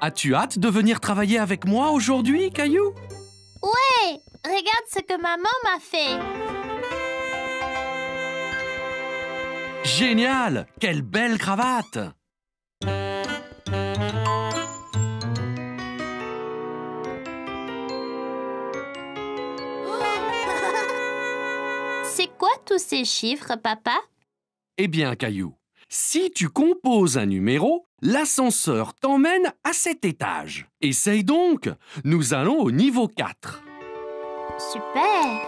As-tu hâte de venir travailler avec moi aujourd'hui, Caillou? Ouais, regarde ce que maman m'a fait. Génial! Quelle belle cravate! C'est quoi tous ces chiffres, papa? Eh bien, Caillou, si tu composes un numéro, l'ascenseur t'emmène à cet étage. Essaye donc! Nous allons au niveau 4. Super!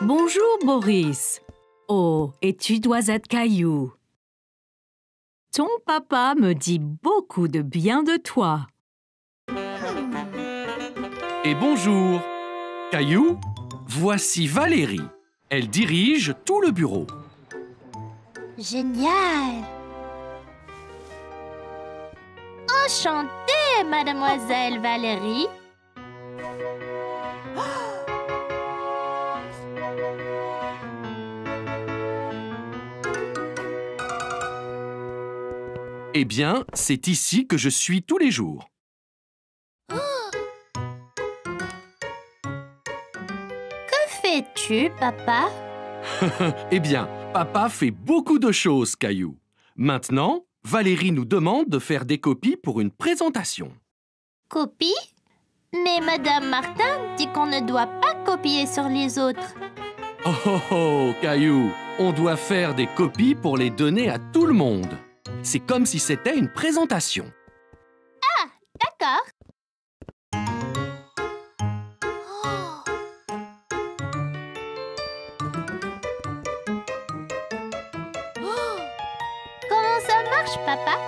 Bonjour, Boris. Oh, et tu dois être Caillou. Ton papa me dit beaucoup de bien de toi. Et bonjour! Caillou, voici Valérie. Elle dirige tout le bureau. Génial! Enchantée, mademoiselle Valérie. Eh bien, c'est ici que je suis tous les jours. Que fais-tu, papa? Eh bien, papa fait beaucoup de choses, Caillou. Maintenant, Valérie nous demande de faire des copies pour une présentation. Copie? Mais madame Martin dit qu'on ne doit pas copier sur les autres. Oh oh oh, Caillou, on doit faire des copies pour les donner à tout le monde. C'est comme si c'était une présentation. D'accord. Comment ça marche, papa?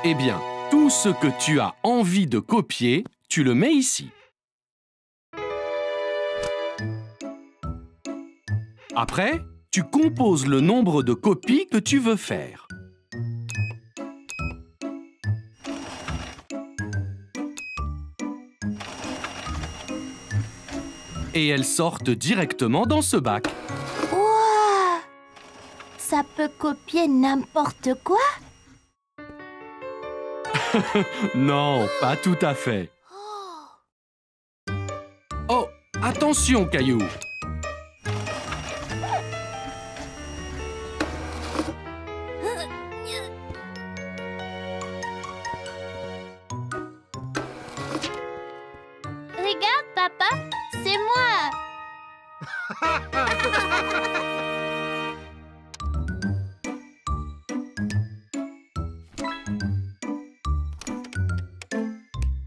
Eh bien, tout ce que tu as envie de copier, tu le mets ici. Après, tu composes le nombre de copies que tu veux faire. Et elles sortent directement dans ce bac. Wow! Ça peut copier n'importe quoi? Non, pas tout à fait. Oh, attention, Caillou! Regarde, papa, c'est moi.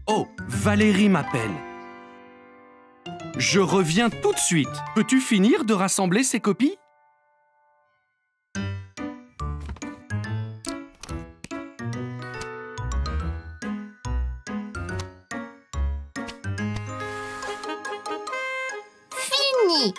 Oh, Valérie m'appelle. Je reviens tout de suite. Peux-tu finir de rassembler ces copies? Fini.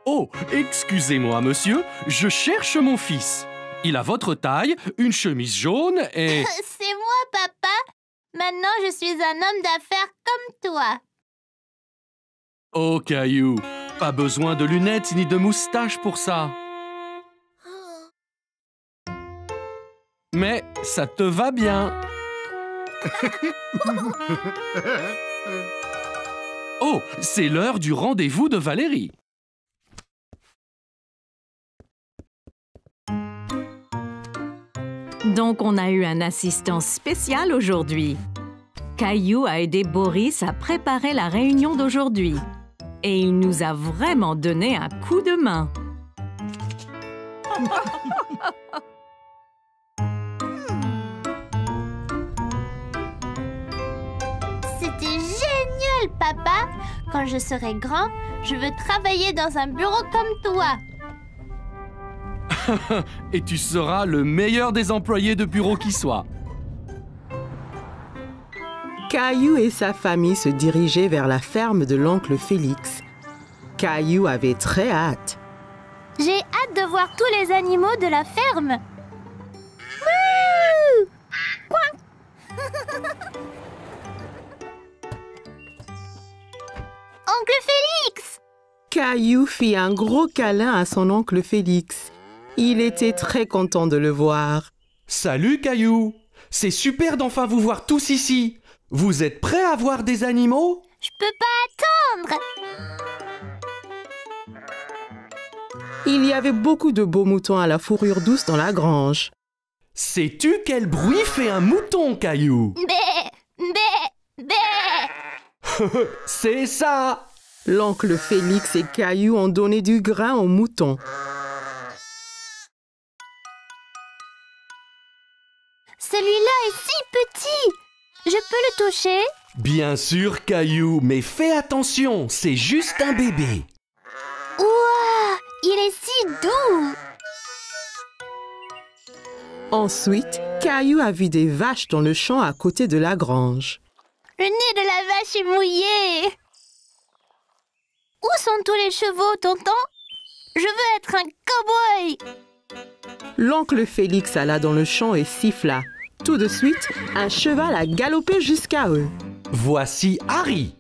Oh, excusez-moi, monsieur, je cherche mon fils. Il a votre taille, une chemise jaune et... C'est moi, papa. Maintenant, je suis un homme d'affaires comme toi. Oh, Caillou, pas besoin de lunettes ni de moustache pour ça. Mais ça te va bien. Oh, c'est l'heure du rendez-vous de Valérie. Donc, on a eu un assistant spécial aujourd'hui. Caillou a aidé Boris à préparer la réunion d'aujourd'hui. Et il nous a vraiment donné un coup de main. C'était génial, papa. Quand je serai grand, je veux travailler dans un bureau comme toi. Et tu seras le meilleur des employés de bureau qui soit. Caillou et sa famille se dirigeaient vers la ferme de l'oncle Félix. Caillou avait très hâte. J'ai hâte de voir tous les animaux de la ferme. Wouh! Coin. Oncle Félix! Caillou fit un gros câlin à son oncle Félix. Il était très content de le voir. Salut Caillou! C'est super d'enfin vous voir tous ici. Vous êtes prêts à voir des animaux? Je peux pas attendre! Il y avait beaucoup de beaux moutons à la fourrure douce dans la grange. Sais-tu quel bruit fait un mouton, Caillou? Bé! Bé! Bé! C'est ça! L'oncle Félix et Caillou ont donné du grain aux moutons. Celui-là est si petit! Je peux le toucher? Bien sûr, Caillou, mais fais attention, c'est juste un bébé. Ouah! Il est si doux! Ensuite, Caillou a vu des vaches dans le champ à côté de la grange. Le nez de la vache est mouillé! Où sont tous les chevaux, tonton? Je veux être un cow-boy! L'oncle Félix alla dans le champ et siffla. Tout de suite, un cheval a galopé jusqu'à eux. Voici Harry.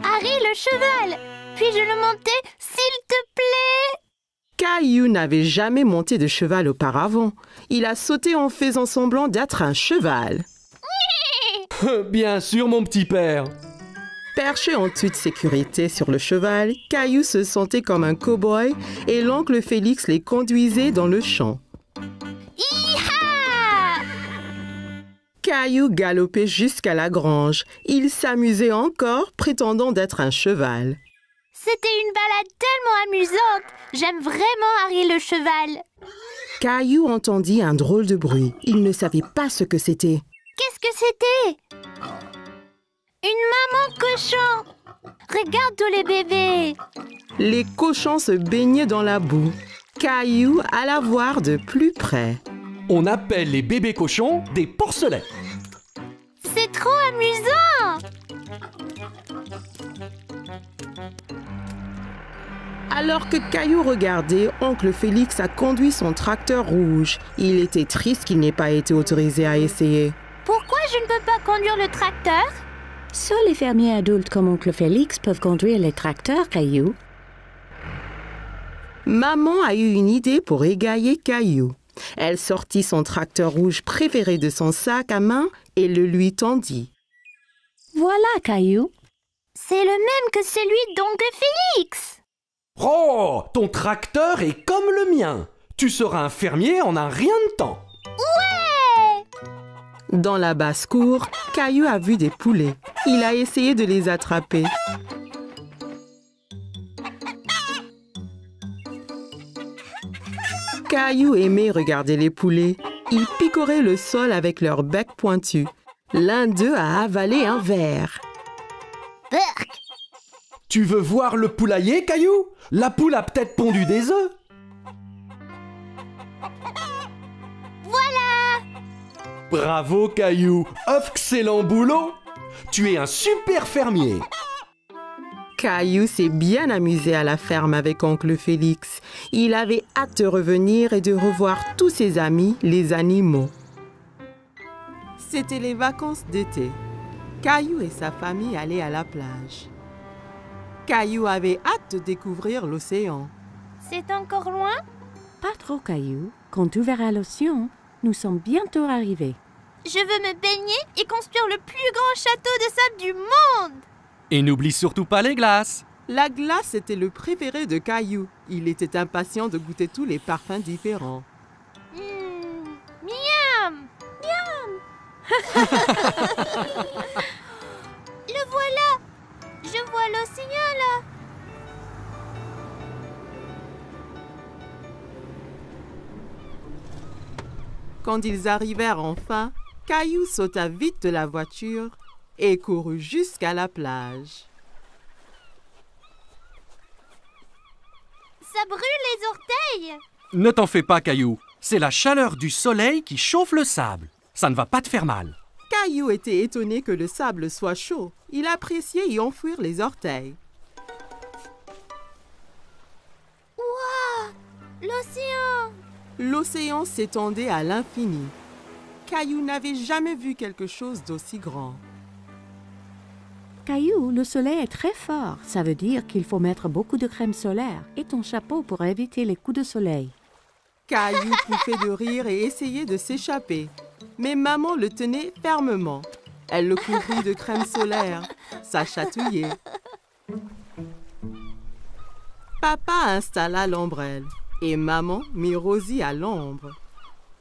Harry le cheval! Puis-je le monter, s'il te plaît? Caillou n'avait jamais monté de cheval auparavant. Il a sauté en faisant semblant d'être un cheval. Bien sûr, mon petit père. Perché en toute sécurité sur le cheval, Caillou se sentait comme un cow-boy et l'oncle Félix les conduisait dans le champ. Hi-ha! Caillou galopait jusqu'à la grange. Il s'amusait encore, prétendant d'être un cheval. C'était une balade tellement amusante! J'aime vraiment Harry le cheval! Caillou entendit un drôle de bruit. Il ne savait pas ce que c'était. Qu'est-ce que c'était? Une maman cochon! Regarde tous les bébés! Les cochons se baignaient dans la boue. Caillou alla voir de plus près. On appelle les bébés cochons des porcelets. C'est trop amusant! Alors que Caillou regardait, oncle Félix a conduit son tracteur rouge. Il était triste qu'il n'ait pas été autorisé à essayer. Pourquoi je ne peux pas conduire le tracteur? Seuls les fermiers adultes comme oncle Félix peuvent conduire les tracteurs, Caillou. Maman a eu une idée pour égayer Caillou. Elle sortit son tracteur rouge préféré de son sac à main et le lui tendit. Voilà, Caillou. C'est le même que celui d'oncle Félix! Oh, ton tracteur est comme le mien. Tu seras un fermier en un rien de temps. Ouais! Dans la basse-cour, Caillou a vu des poulets. Il a essayé de les attraper. Caillou aimait regarder les poulets. Ils picoraient le sol avec leur bec pointu. L'un d'eux a avalé un verre. Burk! Tu veux voir le poulailler, Caillou? La poule a peut-être pondu des œufs. Voilà! Bravo, Caillou. Excellent boulot. Tu es un super fermier. Caillou s'est bien amusé à la ferme avec oncle Félix. Il avait hâte de revenir et de revoir tous ses amis, les animaux. C'était les vacances d'été. Caillou et sa famille allaient à la plage. Caillou avait hâte de découvrir l'océan. C'est encore loin? Pas trop, Caillou. Quand tu verras l'océan, nous sommes bientôt arrivés. Je veux me baigner et construire le plus grand château de sable du monde! Et n'oublie surtout pas les glaces. La glace était le préféré de Caillou. Il était impatient de goûter tous les parfums différents. Miam! Miam! Le voilà! Je vois l'océan là! Quand ils arrivèrent enfin, Caillou sauta vite de la voiture et courut jusqu'à la plage. Ça brûle les orteils. Ne t'en fais pas, Caillou. C'est la chaleur du soleil qui chauffe le sable. Ça ne va pas te faire mal. Caillou était étonné que le sable soit chaud. Il appréciait y enfouir les orteils. Waouh! L'océan! L'océan s'étendait à l'infini. Caillou n'avait jamais vu quelque chose d'aussi grand. Caillou, le soleil est très fort. Ça veut dire qu'il faut mettre beaucoup de crème solaire et ton chapeau pour éviter les coups de soleil. Caillou pouffait de rire et essayait de s'échapper. Mais maman le tenait fermement. Elle le couvrit de crème solaire. Ça chatouillait. Papa installa l'ombrelle et maman mit Rosie à l'ombre.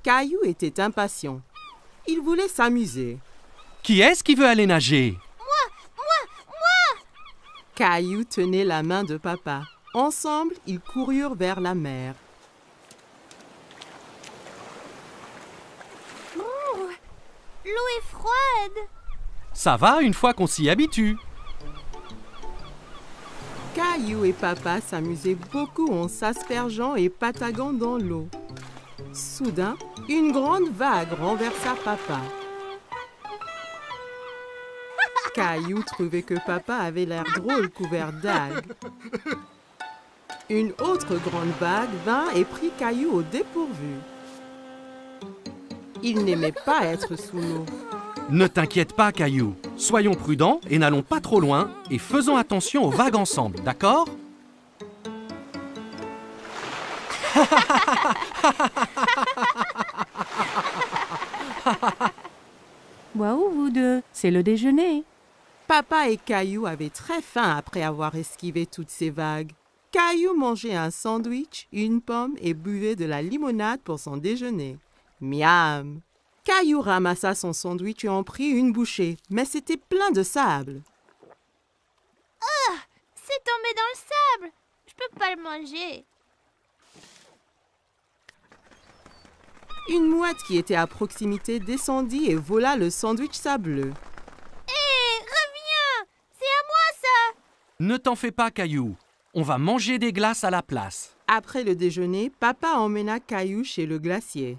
Caillou était impatient. Il voulait s'amuser. Qui est-ce qui veut aller nager? Caillou tenait la main de papa. Ensemble, ils coururent vers la mer. L'eau est froide. Ça va une fois qu'on s'y habitue. Caillou et papa s'amusaient beaucoup en s'aspergeant et pataguant dans l'eau. Soudain, une grande vague renversa papa. Caillou trouvait que papa avait l'air drôle couvert d'algues. Une autre grande vague vint et prit Caillou au dépourvu. Il n'aimait pas être sous l'eau. Ne t'inquiète pas, Caillou. Soyons prudents et n'allons pas trop loin et faisons attention aux vagues ensemble, d'accord? Waouh, vous deux, c'est le déjeuner. Papa et Caillou avaient très faim après avoir esquivé toutes ces vagues. Caillou mangeait un sandwich, une pomme et buvait de la limonade pour son déjeuner. Miam! Caillou ramassa son sandwich et en prit une bouchée, mais c'était plein de sable. C'est tombé dans le sable. Je peux pas le manger. Une mouette qui était à proximité descendit et vola le sandwich sableux. Hé, reviens! C'est à moi ça! Ne t'en fais pas, Caillou. On va manger des glaces à la place. Après le déjeuner, papa emmena Caillou chez le glacier.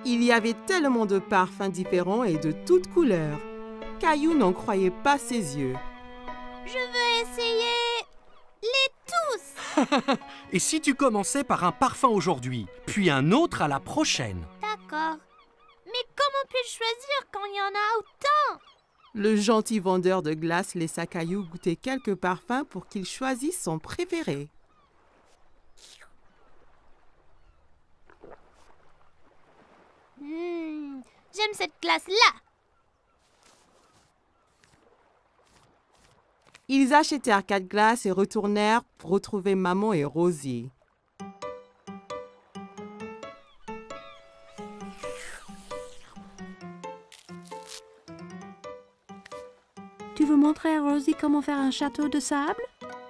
Il y avait tellement de parfums différents et de toutes couleurs. Caillou n'en croyait pas ses yeux. Je veux essayer les tous. Et si tu commençais par un parfum aujourd'hui, puis un autre à la prochaine? D'accord. Mais comment puis-je choisir quand il y en a autant? Le gentil vendeur de glace laissa Caillou goûter quelques parfums pour qu'il choisisse son préféré. J'aime cette glace-là. Ils achetèrent 4 glaces et retournèrent pour retrouver maman et Rosie. Tu veux montrer à Rosie comment faire un château de sable?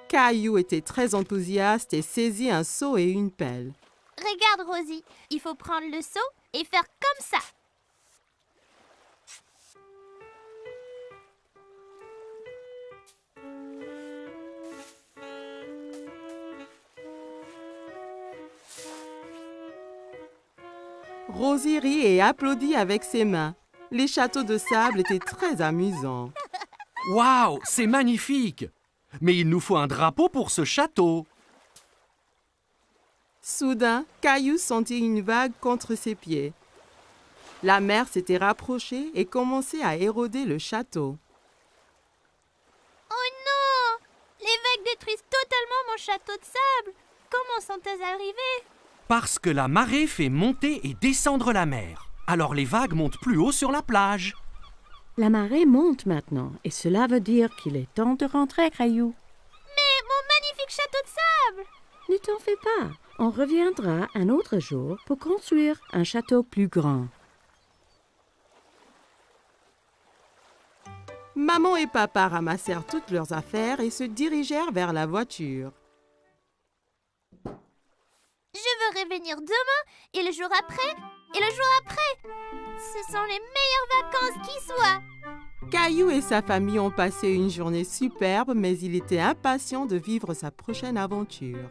Caillou était très enthousiaste et saisit un seau et une pelle. Regarde, Rosie. Il faut prendre le seau et faire comme ça. Rosie rit et applaudit avec ses mains. Les châteaux de sable étaient très amusants. Waouh, c'est magnifique! Mais il nous faut un drapeau pour ce château. Soudain, Caillou sentit une vague contre ses pieds. La mer s'était rapprochée et commençait à éroder le château. Oh non! Les vagues détruisent totalement mon château de sable. Comment sont-elles arrivées? Parce que la marée fait monter et descendre la mer. Alors les vagues montent plus haut sur la plage. La marée monte maintenant et cela veut dire qu'il est temps de rentrer, Caillou. Mais mon magnifique château de sable! Ne t'en fais pas. On reviendra un autre jour pour construire un château plus grand. Maman et papa ramassèrent toutes leurs affaires et se dirigèrent vers la voiture. Je veux venir demain, et le jour après, et le jour après. Ce sont les meilleures vacances qui soient. Caillou et sa famille ont passé une journée superbe, mais il était impatient de vivre sa prochaine aventure.